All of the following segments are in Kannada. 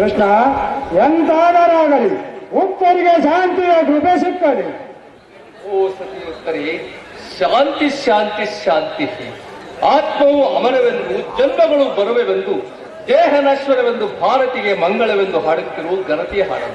ಕೃಷ್ಣ, ಎಂತಾದರಾಗಲಿ ಉತ್ತರಿಗೆ ಶಾಂತಿಯ ಕೃಪೆ ಸಿಕ್ಕಲಿ. ಓ ಸತಿಯುತ್ತರೇ, ಶಾಂತಿ ಶಾಂತಿ ಶಾಂತಿ. ಆತ್ಮವು ಅಮರವೆಂದು, ಜನ್ಮಗಳು ಬರುವೆವೆಂದು, ದೇಹ ನಶ್ವರವೆಂದು, ಭಾರತಿಗೆ ಮಂಗಳವೆಂದು ಹಾಡುತ್ತಿರುವ ಘನತೆಯ ಹಾಡು.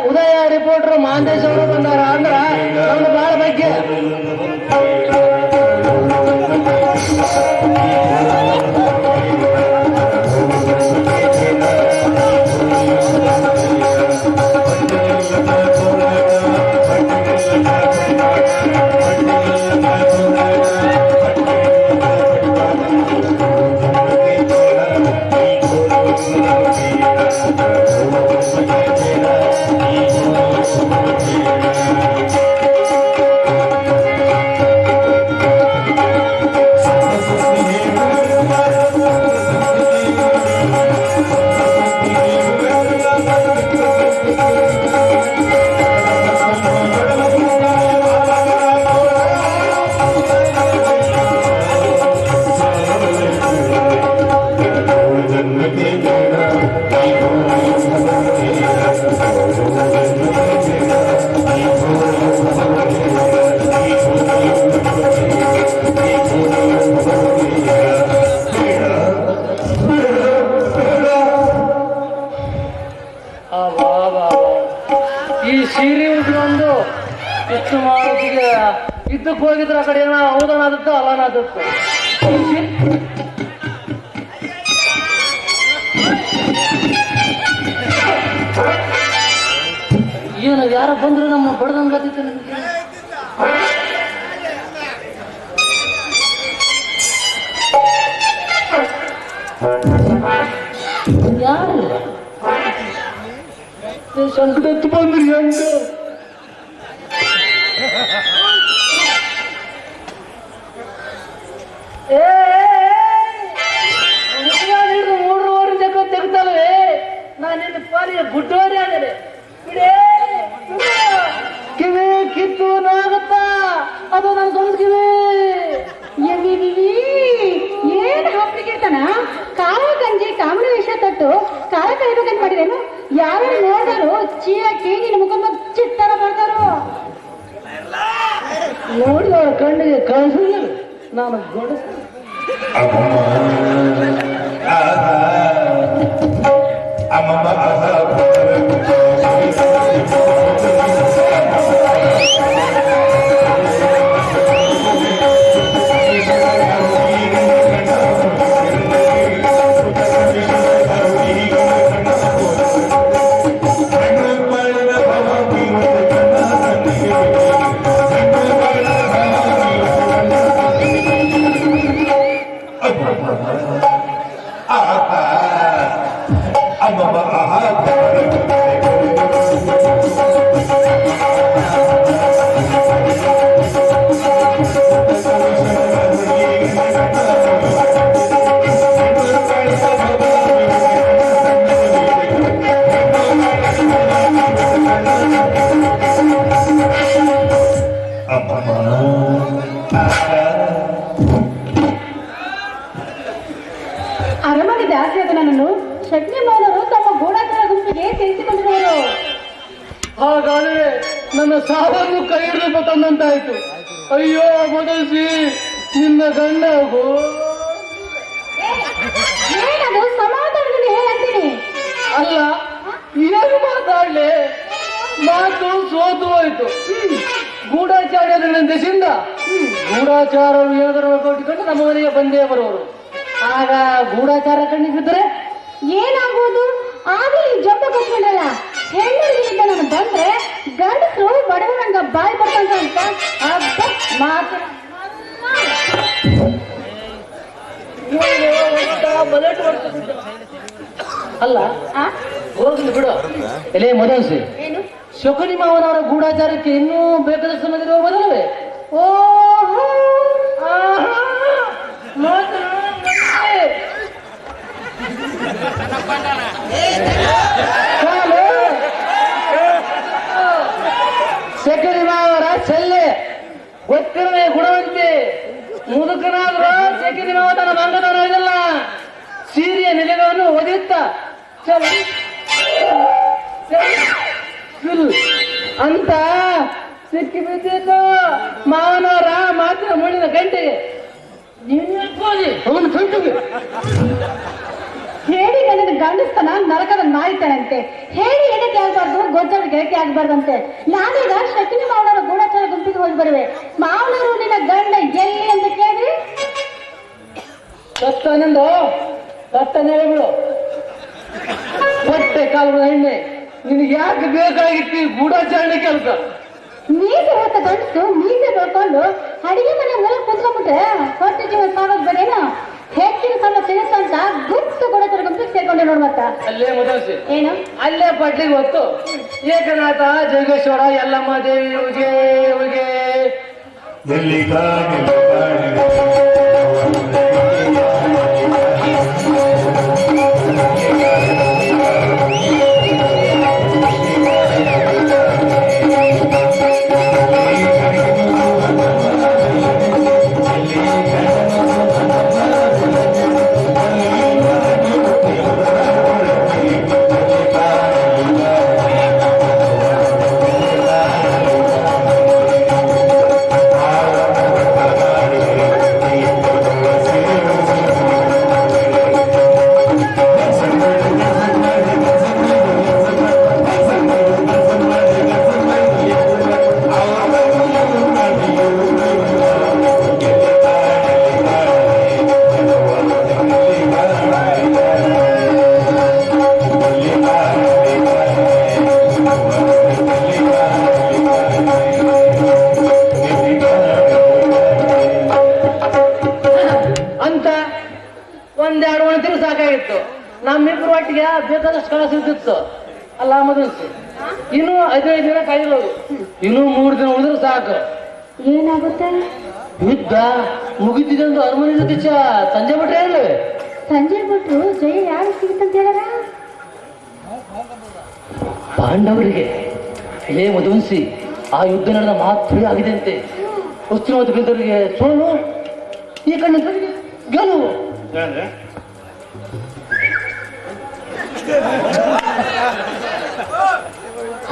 ಉದಯ ರಿಪೋರ್ಟರ್ ಮಹಾಂತೇಶ್ ಅವರು ಬಂದಾರ ಅಂದ್ರ ನಮ್ದು ಬಾಳ ಬಗ್ಗೆ. ಈ ಸೀರೆ ಉಟ್ಕೊಂಡು ಎಷ್ಟು ಮಾಡೋದಿಗೆ ಇದ್ದಕ್ಕೆ ಹೋಗಿದ್ರ ಆ ಕಡೆ ಏನೋ ಹೌದನಾದತ್ತು ಅಲ್ಲನಾದತ್ತು. ಏನು ಯಾರೋ ಬಂದ್ರು ನಮ್ಮ ಬಡ್ದಂಗೆ ಗೊತ್ತಿತ್ತು ನಿಮಗೆ. ಯಾರು ಸಂಕಟತ್ತು ಬಂದ್ರಿ ಹಂಗ ಮೂರುವರೆ ಜಗ ತೆಗ್ದಲ್ವೇ ನಾನಿನ್ನ ಪಾಲಿಗೆ ಗುಡ್ಡೋರಿ ಆದರೆ ಕಿವಿ ಕಿತ್ತು ನಾಗತ್ತಾ ಅದು ನನ್ನ ಗಂಡ ಕಿವಿ. ಏನು ಹಾಕ್ಲಿಕ್ಕಿರ್ತಾನ ಕಾಲ ಗಂಜಿ ಕಾಮಡಿ ವಿಷ ತೊಟ್ಟು ಕಾಲ ಕಳಿಬೇಕಂತ ಮಾಡಿದೇನು? ಯಾರು ನೋಡಿದ್ರು ಚೀಯಾಕಿ ನಿನ್ನ ಮುಖ ಚಿತ್ತರ ಬರ್ತಾರೋ ನೋಡಿ ಅವರ ಕಣ್ಣಿಗೆ ಕಳಿಸಿದ್ರು ನಾನು ಗೊಡಸ I'm a ಅರಮನೆ ಜಾಸ್ತಿ ಆದ ನನ್ನನ್ನು ಶಕ್ತಿ ಮಾಡೋರು ತಮ್ಮ ಗೂಢಾಚಾರ ಗುಂಪಿಗೆ ಸೇರಿಸಿಕೊಂಡಿರುವರು. ಹಾಗಾದರೆ ನನ್ನ ಸಾವನ್ನು ಕೈ ಹಿಡಿದು ತಂದಂತಾಯ್ತು. ಅಯ್ಯೋ ಮನಸ್ಸಿ, ನಿನ್ನ ಗಂಡ ಏನದು ಸಮಾಧಾನದಲ್ಲಿ ಹೇಳಂತೀನಿ. ಅಲ್ಲ, ಏನು ಮಾತಾಡ್ಲಿ, ಮಾತು ಸೋತು ಹೋಯ್ತು. ಗೂಢಾಚಾರ್ಯರ ದೆಸೆಯಿಂದ ಗೂಢಾಚಾರರು ಏನಾದರೂ ಕೊಟ್ಟುಕೊಂಡು ನಮ್ಮ ಮನೆಗೆ ಬಂದೇ ಬರುವರು. ಆಗ ಗೂಢಾಚಾರ ಕಣ್ಣಿಗೆ ಬಿದ್ದರೆ ಏನಾಗುವುದು? ಆಗಲಿ ಜಂಬ ಕೊಟ್ಕೊಂಡಲ್ಲ, ಹೆಣ್ಣುಗಳಿಂದ ನಾನು ಬಂದ್ರೆ ಗಂಡಸರು ಬಡವರಂಗ ಬಾಯಿ ಬರ್ತಂತ ಅಂತ ಅಬ್ಬ ಮಾತು. ಅಲ್ಲ, ಹೋಗ್ಲಿ ಬಿಡು. ಎಲೆ ಮನಸ್ಸು, ಏನು ಶಕುನಿ ಮಾವನವರ ಗೂಢಾಚಾರಕ್ಕೆ ಇನ್ನೂ ಬೇಕಾದಷ್ಟು ಮಂದಿ ಬದಲವೇ? ಓಹೋ ಶಕುನಿ ಮಾವರ ಚೆಲ್ಲೆ ಗೊತ್ತಿರದೆ ಗುಣವಂತೆ ಮುದುಕನಾದ್ರೂ ಶಕುನಿ ಮಾವ ತನ್ನ ಮಂಗದವನು ಇದಲ್ಲ, ಸೀರೆಯ ನೆಲೆಗಳನ್ನು ಒದೆಯುತ್ತ ಅಂತ ಸಿಕ್ಕಿ ಬಿದ್ದಿದ್ದು ಮಾವನವರ ಮಾತಿನ ಮುಳ್ಳಿನ ಗಂಟೆಗೆ. ಅವನು ಸಂಟಿಗೆ ಹೇಳಿ ಗಂಡನ ಗಂಡಸ್ತನ ನರಕದ ನಾಯ್ತಾನಂತೆ. ಹೇಳಿ ಎಡಕ್ಕೆ ಆಗ್ಬಾರ್ದು, ಗೊಜ್ಜರ ಗೆಳತಿ ಆಗ್ಬಾರ್ದಂತೆ. ನಾನೀಗ ಶಕಿನಿ ಮಾವನವರ ಗೂಢಾಚಾರ ಗುಂಪಿಗೆ ಹೋಗಿ ಬರುವೆ. ಮಾವನವರು ನಿನ್ನ ಗಂಡ ಎಲ್ಲಿ ಅಂತ ಕೇಳಿ ಸತ್ತನೆಂದು ಸತ್ತನೆ ಬಿಡು. ಹೊಟ್ಟೆ ಕಾಲುಗಳ ಎಣ್ಣೆ ನಿನಗೆ ಯಾಕೆ ಬೇಕಾಗಿತ್ತು ಈ ಗೂಢಾಚಾರಣೆ ಕೆಲಸ? ಮೀಸೆ ಹೊತ್ತ ಗಂಡಸು ಮೀಸೆ ಬೆಳ್ಕೊಂಡು ಅಡಿಗೆ ಮನೆ ಮೂಲಕ ಕುತ್ಕೊಂಡ್ಬಿಟ್ರೆ ಹೊಟ್ಟೆ ಜೀವ ಸಾಗೋದ್ ಬೇಡೇನು? ಹೆಚ್ಚಿನ ಸಣ್ಣ ತಿನಿಸ ಅಂತ ಗುಪ್ತ ಗೂಢಾಚಾರ ಗುಂಪಿಗೆ ಸೇರ್ಕೊಂಡೆ ನೋಡ್ಮತ್ತ. ಅಲ್ಲೇ ಮದರ್ಸಿ, ಏನು ಅಲ್ಲೇ ಪಟ್ಲಿಗೆ ಹೊತ್ತು ಏಕನಾಥ ಜಗೇಶ್ವರ ಎಲ್ಲಮ್ಮ ದೇವಿ ಉಗೆ ಉಗೆ ಒಂದೆರಡು ಒಣ ತಿರು ಸಾಕಾಗಿತ್ತು. ನಮ್ಮಿಬ್ರು ಒಟ್ಟಿಗೆ ಬೇಕಾದಷ್ಟು ಕಾಲ ಸಿಗ್ತಿತ್ತು. ಅಲ್ಲ ಮದನ್ಸಿ, ಇನ್ನು 15 ದಿನ ಕಾಯಿರೋದು, ಇನ್ನು 3 ದಿನ ಉಳಿದ್ರೆ ಸಾಕು. ಏನಾಗುತ್ತೆ? ಯುದ್ಧ ಮುಗಿತಿದಂದು ಅರಮನೆ ಜೊತೆ ಸಂಜೆ ಬಿಟ್ರೆ ಅಲ್ಲೇ ಸಂಜೆ ಬಿಟ್ರು ಜಯ ಯಾರು ಸಿಗುತ್ತಂತ ಹೇಳಾರ? ಪಾಂಡವರಿಗೆ. ಹೇ ಮಧುವಂಸಿ, ಆ ಯುದ್ಧ ನಡೆದ ಮಾತು ಆಗಿದೆ ಅಂತೆ. ವಸ್ತು ಗೆದ್ದವರಿಗೆ ಸೋಲು, ಈ ಕಣ್ಣಿಗೆ ಗೆಲುವು.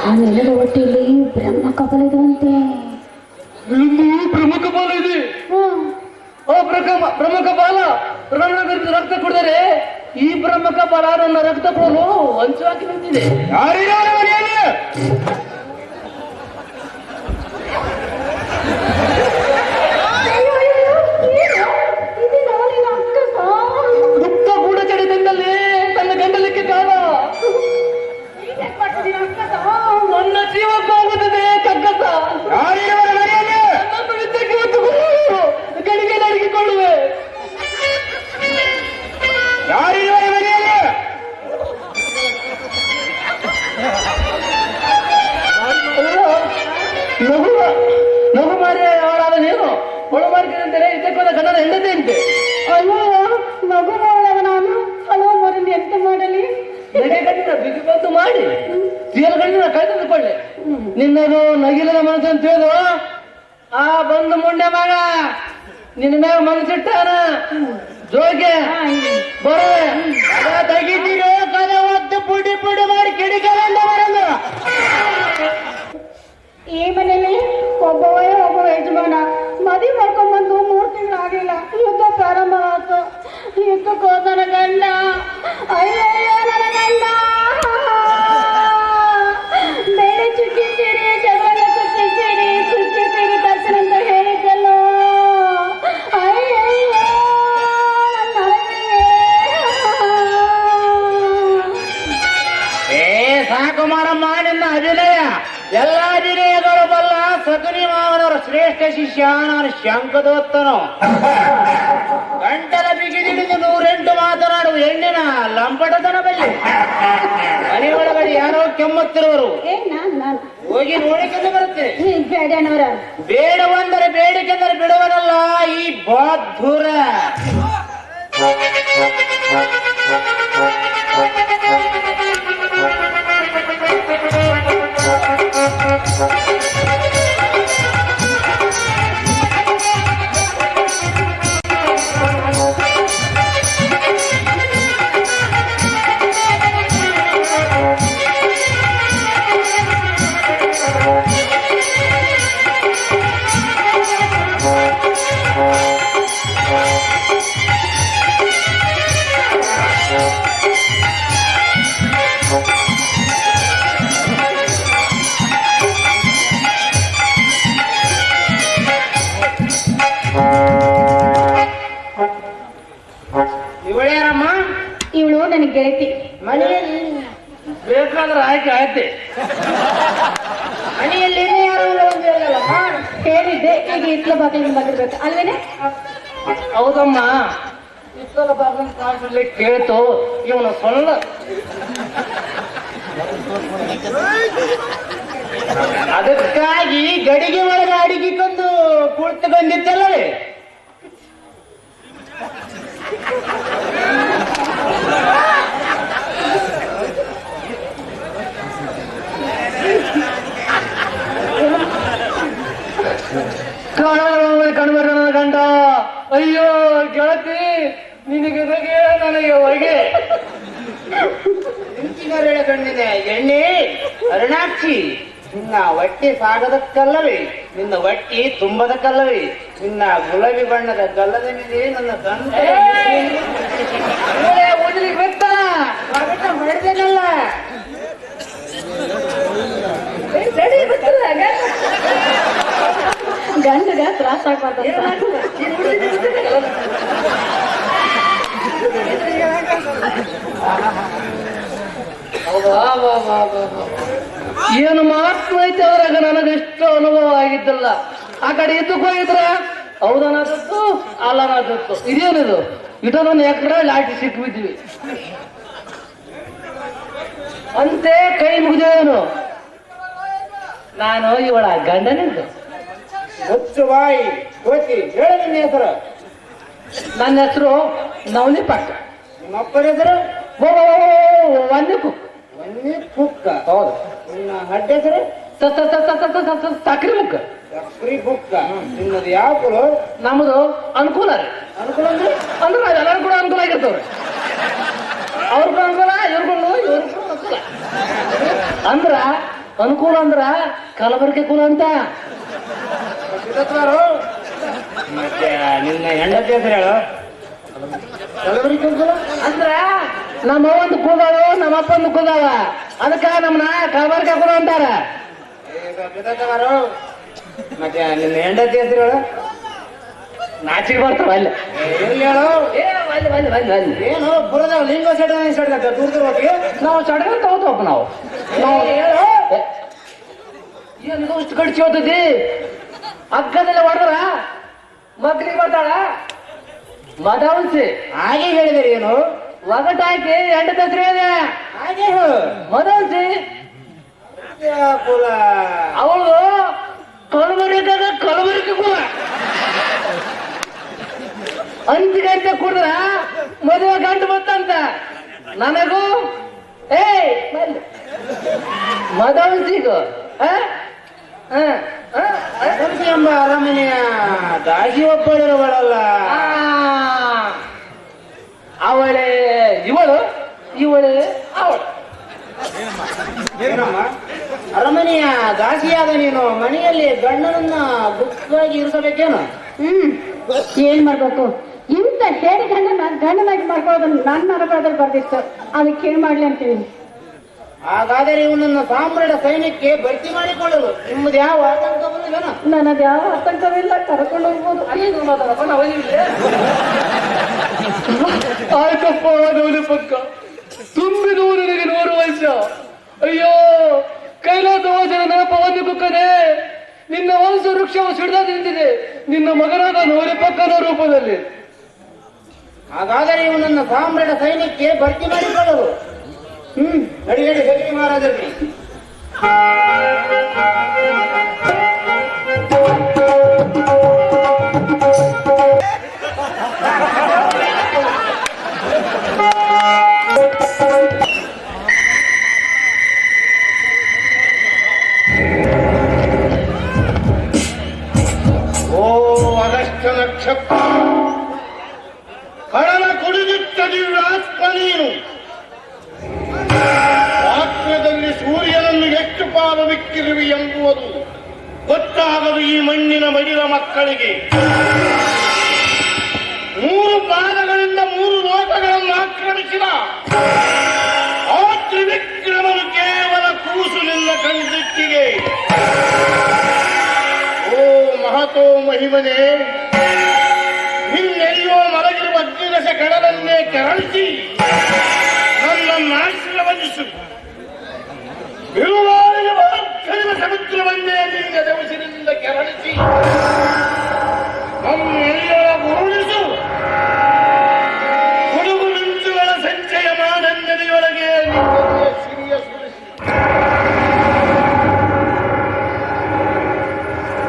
ಆ ನೆಲದ ಹೊಟ್ಟೆಯಲ್ಲಿ ಬ್ರಹ್ಮ ಕಪಾಲ ಇರುವಂತೆ. ಪ್ರಮುಖ ಬಾಲ ಇದೆ. ಪ್ರಮುಖ ಬಾಲ ರಕ್ತ ಕೊಡಿದರೆ ಈ ಪ್ರಮುಖ ಬಾಲ ನನ್ನ ರಕ್ತ ಕೊಡಲು ವಂಚವಾಗಿ ನಿಂತಿದೆ. ಗುಪ್ತ ಗೂಢಚರಿ ತಂದಲ್ಲಿ ತನ್ನ ಗಂಡಲಿಕ್ಕೆ ಕಾಲ ನನ್ನ ಜೀವಕ್ಕೆ ಹೋಗುತ್ತದೆ ಕಗ್ಗಸ. ನನ್ನನ್ನು ಯುದ್ಧಕ್ಕೆ ಹೊತ್ತುಕೊಳ್ಳುವರು, ಗಡಿಗೆ ನಡಗಿಕೊಳ್ಳುವೆ. ನಗು ಮಾರಿ ಅವಳಾದ ನೀನು ಒಳ ಮಾರ್ಕೊಂಡಂತೆ ಇದಕ್ಕೊಂದ ಗಂಡನ ಹೆಂಡತಿ ಅಂತೆ. ಅಯ್ಯೋ ಮಗು ಅವಳವ ನಾನು ಹಲವು ಮರಿಂದ ಎಂತ ಮಾಡಲಿ? ನಗೆ ಕಣ್ಣಿನ ಬಿಗಿ ಬಂದು ಮಾಡಿ ತೀರ ಕಣ್ಣಿನ ಕೈ ತಂದುಕೊಳ್ಳೆ. ನಿನ್ನದು ನಗಿಲದ ಮನಸ್ಸು ಅಂತ ಹೇಳು. ಆ ಬಂದು ಮುಂಡೆ ಮಗ ನಿನ್ನ ಮ್ಯಾಗ ಮನಸ್ಸಿಟ್ಟಾನ ಜೋಗೆ ಬರೋವೆ ತೆಗಿತೀರೋ ಕದ ಒತ್ತು ಪುಡಿ ಪುಡಿ ಮಾಡಿ ಕಿಡಿಕಲ್ಲ ಬರಲ್ಲ. ಈ ಮನೇಲಿ ಒಬ್ಬ ಯಜಮಾನ ಮದುವೆ ಮಾಡ್ಕೊಂಡ್ಬಂದು 3 ತಿಂಗಳಾಗಿಲ್ಲ, ಯುದ್ಧ ಪ್ರಾರಂಭ ಆಯ್ತು. ಯುದ್ಧಕ್ಕೋ ನನ್ನ ಗಂಡ, ಅಯ್ಯಯ್ಯೋ ನನ್ನ ಗಂಡ, ಬೇಳೆ ಚುಕ್ಕಿಸಿರಿ, ಜಗಳ ಚುಕ್ಕಿಸಿರಿ ತರ್ಸನಂತ ಹೇಳಿದ್ದಲ್ಲೋ, ಅಯ್ಯಯ್ಯೋ ಸಾಕು ಮಾರಮ್ಮ ನಿನ್ನ ಅಭಿನಯ. ಎಲ್ಲ ಅಭಿನಯಗಳು ಬಲ್ಲ ಸಕನಿ ಮಾವನವರ ಶ್ರೇಷ್ಠ ಶಿಷ್ಯ ನಾನು ಶಂಕದೋತ್ತನು. ಗಂಟಲ ಬಿಗಿದಿಡಿದು 108 ಮಾತನಾಡುವ ಹೆಣ್ಣಿನ ಲಂಪಟತನ ಬಲ್ಲಿ ಮನೆ ಒಳಗಡೆ ಯಾರೋ ಕೆಮ್ಮುತ್ತಿರುವರು. ಹೋಗಿ ನೋಡಿಕೊಂಡು ಬರುತ್ತೆ. ಬೇಡನವರ ಬೇಡವಂದರೆ ಬೇಡಿಕೆಂದರೆ ಬಿಡುವನಲ್ಲ ಈ ಬಹದ್ದೂರ. ಇವಳ್ಯಾರಮ್ಮ? ಇವಳು ನನಗೆ ಗೆಳತಿ. ಮನೆಯಲ್ಲಿ ಬೇಕಾದ್ರೆ ಆಯ್ಕೆ ಆಯ್ತೆ. ಮನೆಯಲ್ಲಿ ಹೇಳಿದ್ದೆ, ಈಗ ಇತ್ಲ ಬಾಗಿಲಿಗೆ ಬಂದಿರ್ಬೇಕು ಅಲ್ವೇನೆ? ಹೌದಮ್ಮ, ಇತ್ತಲ ಬಾಗಿಲಿನ ಕಾಲದಲ್ಲಿ ಕೇಳ್ತು ಇವನು ಸೊಳ್ಳ. ಅದಕ್ಕಾಗಿ ಗಡಿಗೆ ಒಳಗೆ ಅಡಿಗೆ ಕೊಂದು ಕುಳಿತುಕೊಂಡಿದ್ದಲ್ಲವೇ? ಕಣ್ಬರ ನನ್ನ ಗಂಡ. ಅಯ್ಯೋ ಗೆಳತಿ, ನಿನಗೆ ನನಗೆ ಹೊಗೆ ನಿಂತಿನರೆಳೆ ಕಂಡಿದೆ. ಎಣ್ಣೆ ಅರುಣಾಕ್ಷಿ, ನಿನ್ನ ಹೊಟ್ಟೆ ಸಾಗದಕ್ಕಲ್ಲವೇ, ನಿನ್ನ ಹೊಟ್ಟಿ ತುಂಬದಕ್ಕಲ್ಲವೇ, ನಿನ್ನ ಗುಲಾಬಿ ಬಣ್ಣದ ಗಲ್ಲದ ಮೇಲೆ ನನ್ನ ಗಂಡ ಓದಲಿಕ್ಕೆ ಬೆತ್ತ ಮಾಡಿದೇನಲ್ಲ. ಗಂಡಗ ತ್ರಾಸ ಆಗ್ಬಾರ್ದು. ಏನು ಮಾತು ಐತೆ ಅವರಾಗ ನನಗೆಷ್ಟು ಅನುಭವ ಆಗಿದ್ದಲ್ಲ. ಆ ಕಡೆ ಇದ್ದಕ್ಕೆ ಹೋಗಿದ್ರ ಹೌದನಾದತ್ತು ಅಲ್ಲನಾದತ್ತು. ಇದೇನಿದು ಇದೊಂದು ಎಕರೆ ಲಾಟಿ ಸಿಕ್ಬಿದ್ವಿ ಅಂತೆ ಕೈ ಮುಗಿದೇವನು. ನಾನು ಇವಳ ಗಂಡನಿದ್ದು. ಮುಚ್ಚು ಬಾಯಿ ಕೋತಿ, ಹೇಳ ನಿನ್ನ ಹೆಸರು. ನನ್ನ ಹೆಸರು ನವನಿ ಪಟ್ಟ. ನಿಮ್ಮಪ್ಪನ ಹೆಸರು ಒಂದೇ ಕುಕ್. ಮನ್ನಿ ಕುಕ್ಕ. ಹೌದು. ನಿನ್ನ ಹಡ್ಡ ಹೆಸರು ಸಕ್ರಿ ಮುಕ್ಕ. ಸಕ್ರಿ ಬುಕ್ಕ. ನಿನ್ನದು ಯಾವ ಕುಳು? ನಮ್ಮದು ಅನುಕೂಲ ರೀ. ಅನುಕೂಲ ಅಂದ್ರೆ ಅಂದ್ರೆ ಎಲ್ಲರೂ ಕೂಡ ಅನುಕೂಲ ಆಗಿರ್ತವ್ರಿ. ಅವ್ರಿಗೂ ಅನುಕೂಲ, ಇವ್ರಿಗೂ ಅನುಕೂಲ. ಅಂದ್ರ ಅನುಕೂಲ ಅಂದ್ರ ಕಲಬೆರಕೆ ಕುಲ ಅಂತ. ಮತ್ತೆ ನಿನ್ನ ಹೆಂಡತಿ ಹೆಸರು ಹೇಳು. ಕಲಬೆರಕೆ ಅನುಕೂಲ ಅಂದ್ರ ನಮ್ಮ ಒಂದು ಕೂದಾಳು, ನಮ್ಮ ಅಪ್ಪಂದು ಕೂದಾಳ, ಅದಕ್ಕ ನಮ್ಮನ್ನ ಕಲಬೆರಕೆ ಕುಲ ಅಂತಾರ. ಮತ್ತೆ ನಿನ್ನ ಹೆಂಡತಿ ಹೆಸರು ಹೇಳು. ನಾಚಿಗೆ ಬರ್ತಾವ ಅಲ್ಲಿ. ಎಲ್ಲಿ ಹೇಳು. ಏನು ಬರೋದ ಲಿಂಗ ಸೆಟ್ ದೂರ ದೂರ ಹೋಗಿ ನಾವು ಸಡಗ ತಗೋತವಪ್ಪ ನಾವು. ಹೇಳು. ಏನಿದು ಇಷ್ಟು ಕಡಿಸಿ ಹೋಗ್ತೈತಿ? ಅಗ್ಗದಲ್ಲ ಹೊಡೆದ್ರ ಮಕ್ಳಿಗೆ ಬರ್ತಾಳ ಮದವನ್ಸಿ. ಹಾಗೆ ಹೇಳಿದರೆ ಏನು? ಒಗಟ ಹಾಕಿ ಎಂಟ ಹೆಸರು ಇದೆ. ಹಾಗೆ ಹೇಳು. ಮದವನ್ಸಿ ಕುಲ ಅವಳು ಕಲಬೆರಕೆ ಕುಲ. ಅಂಚಿಗಂಟೆ ಕುಡಿದ್ರ ಮದುವೆ ಗಂಟು ಬಂತಂತ ನನಗೂ ಮದವನ್ಸಿಗೂ ಎಂಬ ಅರಮನೆಯ ದಾಸಿ ಒಬ್ಬಳಿರುವಳಲ್ಲ, ಅವಳೇ ಇವಳು, ಇವಳೇ ಅವಳು. ಏನಮ್ಮ ಅರಮನೆಯ ದಾಸಿಯಾದ ನೀನು ಮನೆಯಲ್ಲಿ ಗಂಡನನ್ನ ಗುಪ್ತವಾಗಿ ಇರಿಸಬೇಕೇನು? ಏನ್ ಮಾಡ್ಬೇಕು? ಇಂತ ಹೇಳಿ ಗಂಡನಾಗಿ ಮಾಡ್ಕೊಳ್ಳೋದನ್ನ ನನ್ನ ಅನುಭವದಲ್ಲಿ ಬರ್ದಿತ್ತು. ಅದಕ್ಕೆ ಏನ್ ಮಾಡ್ಲಿ ಅಂತೀನಿ. ಹಾಗಾದರೆ ಇವನನ್ನ ಸಾಮ್ರಾಟ ಸೈನ್ಯಕ್ಕೆ ಭರ್ತಿ ಮಾಡಿಕೊಳ್ಳಲು ನಿಮ್ಮದು ಯಾವ ಆತಂಕವಿಲ್ಲ? ನನ್ನದು ಯಾವ ಆತಂಕವಿಲ್ಲ, ಕರ್ಕೊಂಡು ಹೋಗ್ಬೋದು. ಆಯ್ತಪ್ಪ, ನೋಡಿ ಪಕ್ಕ ತುಂಬಿದೂರಿಗೆ 100 ವರ್ಷ. ಅಯ್ಯೋ, ಕೈಲಾಸವಾಸನ ನೆನಪವನ್ನು ಕುಕ್ಕನೆ ನಿನ್ನ ವಂಶ ವೃಕ್ಷವು ಸಿಡಿದ ನಿಂತಿದೆ ನಿನ್ನ ಮಗನಾದ ನೋಡಿ ಪಕ್ಕನ ರೂಪದಲ್ಲಿ. ಹಾಗಾದರೆ ಇವನನ್ನ ಸಾಮ್ರಾಟ ಸೈನ್ಯಕ್ಕೆ ಭರ್ತಿ ಮಾಡಿಕೊಳ್ಳಲು ನಡಿ ನಡಿ ಗಟ್ಟಿ ಮಹಾರಾಜರಿಗೆ. ನಕ್ಷತ್ರ ಕಡಲ ಕುಡಿದಿಟ್ಟ ದಿವ್ಯಾತ್ಮ ನೀನು. ರಾತ್ರಿಯಲ್ಲಿ ಸೂರ್ಯನನ್ನು ಹೆಚ್ಚು ಪಾಲು ಬಿಕ್ಕಿರುವಿ ಎಂಬುವುದು ಗೊತ್ತಾಗದು ಈ ಮಣ್ಣಿನ ಮಡಿಲ ಮಕ್ಕಳಿಗೆ. 3 ಪಾದಗಳಿಂದ 3 ಲೋಕಗಳನ್ನು ಆಕ್ರಮಿಸಿದ ಆ ತ್ರಿವಿಕ್ರಮನು ಕೇವಲ ಕೂಸು ನಿನ್ನ ಕಣ್ದಿಟ್ಟಿಗೆ. ಓ ಮಹತೋ ಮಹಿಮನೆ, ನಿನ್ನೆಲ್ಲೋ ಮಲಗಿರುವ ಅಗ್ನಿರಸ ಕಡಲನ್ನೇ ಕೆರಳಿಸಿ ನನ್ನನ್ನು ಆಶೀರ್ವದಿಸು. ಬಿರುಗಾಳಿಗೆ ಬಲಕ್ಕರಿವ ಸಮುದ್ರವನ್ನೇ ನಿನ್ನ ದವಸಿನಿಂದ ಕೆರಳಿಸಿ ನನ್ನೆಲ್ಲರ ಗುರುಳಿಸು. ಗುಡುಗು ಮಿಂಚುಗಳ ಸಂಚಯ ಮಾಡನ್ನದಿಯೊಳಗೆ ನಿನ್ನ ಸಿರಿಯ ಸುರಿಸಿ.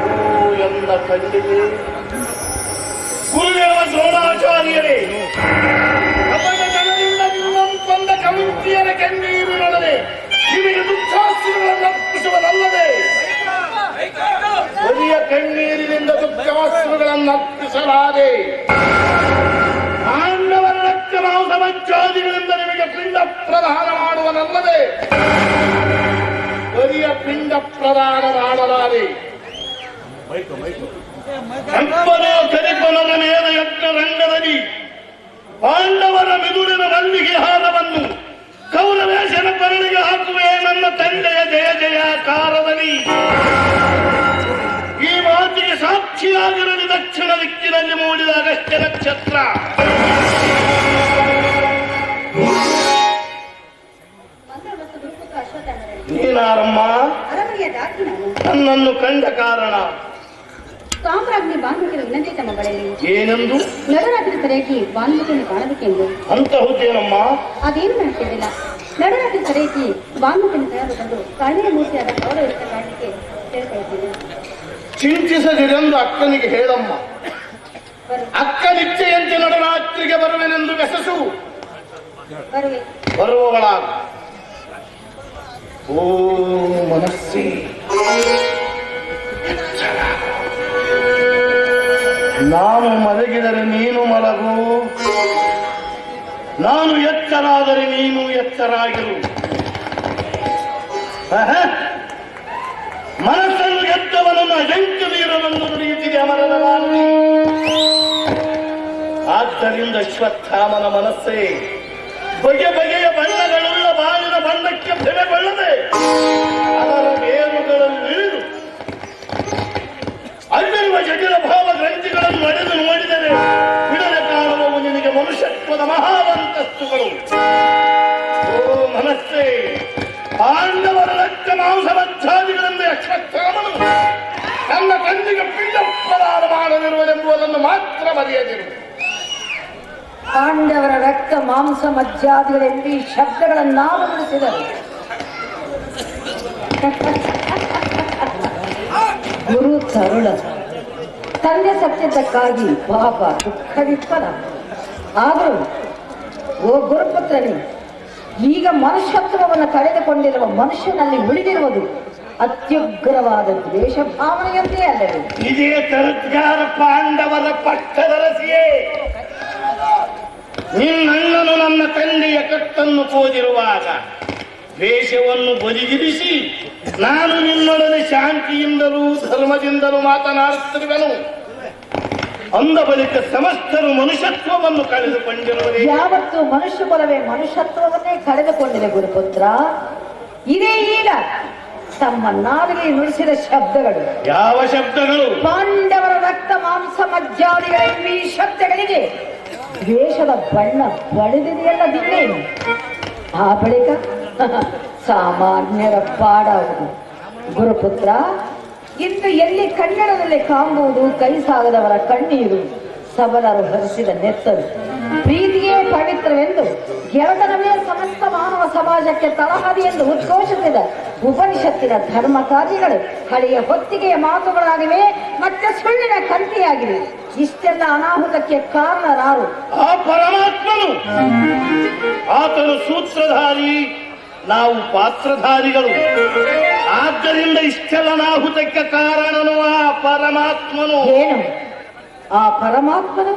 ಓ ಎಂದ ಕಣ್ಣಿಗೆ ಗುರುದೇವ ದ್ರೋಣಾಚಾರ್ಯರೇ, ಅವನ ಜನರಿಂದ ನಿನ್ನಂತಂದ ಕವಿಂತಿಯರ ಕಣ್ಣೀರು ನೊಡನೆ ನಿಮಗೆ ದುಃಖಾಶ್ರುಗಳನ್ನು ಅರ್ಪಿಸುವುದಲ್ಲದೆ ಬರಿಯ ಕಣ್ಣೀರಿನಿಂದ ದುಃಖಾಶ್ರುಗಳನ್ನು ಅರ್ಪಿಸಲಾದೆ. ಪಾಂಡವರ ರಕ್ತ ಮಾಂಸ ಮಜ್ಜಾದಿಗಳಿಂದ ನಿಮಗೆ ಪಿಂಡ ಪ್ರದಾನ ಮಾಡುವನಲ್ಲದೆ ಬರಿಯ ಪಿಂಡ ಪ್ರದಾನ ಮಾಡಲಾರೆ. ಕಲ್ಪನೋ ಕರಿಪನದ ಮೇಲ ಯಜ್ಞ ರಂಗದಲ್ಲಿ ಪಾಂಡವರ ಮಿದುಳಿನ ಮಲ್ಲಿಗೆ ಹಾರವನ್ನು ಕೌರವೇಶನ ಪರಣಿಗೆ ಹಾಕುವೆ ನನ್ನ ತಂದೆಯ ಜಯ ಜಯಕಾರದಲ್ಲಿ. ಈ ಮಾತಿಗೆ ಸಾಕ್ಷಿಯಾಗಿರಲಿ ದಕ್ಷಿಣ ದಿಕ್ಕಿನಲ್ಲಿ ಮೂಡಿದ ಅಗಸ್ತ್ಯ ನಕ್ಷತ್ರ. ನೀನಾರಮ್ಮ ನನ್ನನ್ನು ಕಂಡ ಕಾರಣ? ಸಾಮ್ರಾಜ್ಞಿ ಬಾಲ್ಮೀಕಿಯ ವಿನಂತಿ ತಮ್ಮ ಬಳಿಯಲ್ಲಿ ಏನೆಂದು? ನಡರಾತ್ರಿ ಸರಿಯಾಗಿ ಬಾಲ್ಮೀಕಿಯನ್ನು ಕಾಣಬೇಕೆಂದು. ಅಂತಹುದೇನಮ್ಮ? ಅದೇನು ಮಾಡ್ತಿದ್ದಿಲ್ಲ. ನಡರಾತ್ರಿ ಸರಿಯಾಗಿ ಬಾಲ್ಮೀಕಿಯನ್ನು ಕಾಣಬೇಕೆಂದು ಕರ್ಣಿಯ ಮೂರ್ತಿಯಾದ ಗೌರವಿಸಿದ ಕಾರಣಕ್ಕೆ ಹೇಳ್ತಾ ಇದ್ದೀನಿ. ಚಿಂತಿಸದಿರೆಂದು ಅಕ್ಕನಿಗೆ ಹೇಳಮ್ಮ. ಅಕ್ಕನಿಚ್ಛೆಯಂತೆ ನಡರಾತ್ರಿಗೆ ಬರುವೆನೆಂದು ಬೆಸಸು. ಬರುವೆ. ಬರುವವಳಾಗ. ಓ ಮನಸ್ಸೇ, ನಾನು ಮಲಗಿದರೆ ನೀನು ಮಲಗು, ನಾನು ಎಚ್ಚರಾದರೆ ನೀನು ಎಚ್ಚರಾಗಿರು. ಮನಸ್ಸನ್ನು ಗೆದ್ದವನನ್ನು ಅಜಂಕ ವೀರವನ್ನು ನುಡಿಯುತ್ತಿದೆ ಅಮರನ ವಾಲ್ಮೀಕಿ. ಆದ್ದರಿಂದ ಅಶ್ವತ್ಥಾಮನ ಮನಸ್ಸೇ ಬಗೆ ಬಗೆಯ ಬಣ್ಣಗಳುಳ್ಳ ಬಾಳಿನ ಬಣ್ಣಕ್ಕೆ ಬೆಲೆಗೊಳ್ಳದೆ ಅದರ ಬೇರುಗಳನ್ನು ಇಳಿದು ಅಲ್ಲಿರುವ ಜಟಿಲ ಭಾವ ಗ್ರಂಥಿಗಳನ್ನು ನಡೆದು ನೋಡಿದರೆ ಬಿಡದೆ ಕಾಣುವವು ನಿನಗೆ ಮನುಷ್ಯತ್ವದ ಮಹಾವಂತಸ್ತುಗಳು. ಓ ಮನಸ್ಸೇ, ಪಾಂಡವರ ರಕ್ತ ಮಾಂಸ ಮಚ್ಛಾದಿಗಳಿಂದ ಅಶ್ವತ್ಥಾಮನು ತನ್ನ ತಂದೆಗೆ ಪಿಂಡ ಪ್ರದಾನ ಮಾಡಲಿರುವುದೆಂಬುದನ್ನು ಮಾತ್ರ ಮರೆಯದಿರು. ಪಾಂಡವರ ರಕ್ತ ಮಾಂಸ ಮಜ್ಜಾದಿಗಳೆಂದು ಈ ಶಬ್ದಗಳನ್ನು ನಾವು ನುಡಿಸಿದರು. ಗುರು ತರುಳ ತಂದೆ ಸತ್ಯದಕ್ಕಾಗಿ ಪಾಪ ದುಃಖವಿಪ್ಪದ. ಆದರೂ ಓ ಗುರುಪುತ್ರನೇ, ಈಗ ಮನುಷ್ಯತ್ವವನ್ನು ಕಳೆದುಕೊಂಡಿರುವ ಮನುಷ್ಯನಲ್ಲಿ ಉಳಿದಿರುವುದು ಅತ್ಯುಗ್ರವಾದ ದ್ವೇಷ ಭಾವನೆಯಂತೆ ಅಲ್ಲವೇ? ಇದೇ ತರದ್ಗಾರ ಪಾಂಡವರ ಪಟ್ಟದರಸಿಯೇ ನಿನ್ನಣ್ಣನು ನನ್ನ ತಂದೆಯ ಕತ್ತನ್ನು ಕೋದಿರುವಾಗ ದ್ವೇಷವನ್ನು ಬದಿಗಿರಿಸಿ ನಾನು ನಿನ್ನೊಡನೆ ಶಾಂತಿಯಿಂದಲೂ ಧರ್ಮದಿಂದಲೂ ಮಾತನಾಡುತ್ತಿರುವೆನು. ಅಂದ ಬಳಿಕ ಸಮಸ್ತರು ಮನುಷ್ಯತ್ವವನ್ನು ಕಳೆದುಕೊಂಡಿರುವರೇ. ಯಾವತ್ತು ಮನುಷ್ಯ ಕುಲವೇ ಮನುಷ್ಯತ್ವವನ್ನೇ ಕಳೆದುಕೊಂಡಿದೆ ಗುರುಪುತ್ರ. ಇದೇ ಈಗ ತಮ್ಮ ನಾಲಿಗೆ ನುಡಿಸಿದ ಶಬ್ದಗಳು. ಯಾವ ಶಬ್ದಗಳು? ಪಾಂಡವರ ರಕ್ತ ಮಾಂಸ ಮಜ್ಜಾದಿಗಳೆಂಬ ಈ ಶಬ್ದಗಳಿಗೆ ದ್ವೇಷದ ಬಣ್ಣ ಬಳಿದಿದೆಯಲ್ಲ ದಿನ್ನೇನು. ಆ ಬಳಿಕ ಸಾಮಾನ್ಯರ ಪಾಡಾವುದು. ಗುರುಪುತ್ರ, ಇಂದು ಎಲ್ಲಿ ಕನ್ನಡದಲ್ಲಿ ಕಾಂಬುವುದು ಕೈ ಸಾಗದವರ ಕಣ್ಣೀರು, ಸಬಲರು ಹರಿಸಿದ ನೆತ್ತರು. ಪ್ರೀತಿಯೇ ಪವಿತ್ರವೆಂದು ಗೆಳತನವೇ ಸಮಸ್ತ ಮಾನವ ಸಮಾಜಕ್ಕೆ ತಳಹದಿ ಎಂದು ಉದ್ಘೋಷಿಸಿದ ಉಪನಿಷತ್ತಿನ ಧರ್ಮ ಕಾರ್ಯಗಳು ಹಳೆಯ ಹೊತ್ತಿಗೆಯ ಮಾತುಗಳಾಗಿವೆ, ಮತ್ತೆ ಸುಳ್ಳಿನ ಕಂತಿಯಾಗಿವೆ. ಇಷ್ಟೆಲ್ಲ ಅನಾಹುತಕ್ಕೆ ಕಾರಣರಾರು? ಆ ಪರಮಾತ್ಮನು. ಆತನು ಸೂತ್ರಧಾರಿ, ನಾವು ಪಾತ್ರಧಾರಿಗಳು. ಆದ್ದರಿಂದ ಇಷ್ಟೆಲ್ಲ ಅನಾಹುತಕ್ಕೆ ಕಾರಣನು ಆ ಪರಮಾತ್ಮನು. ಏನು ಆ ಪರಮಾತ್ಮನು?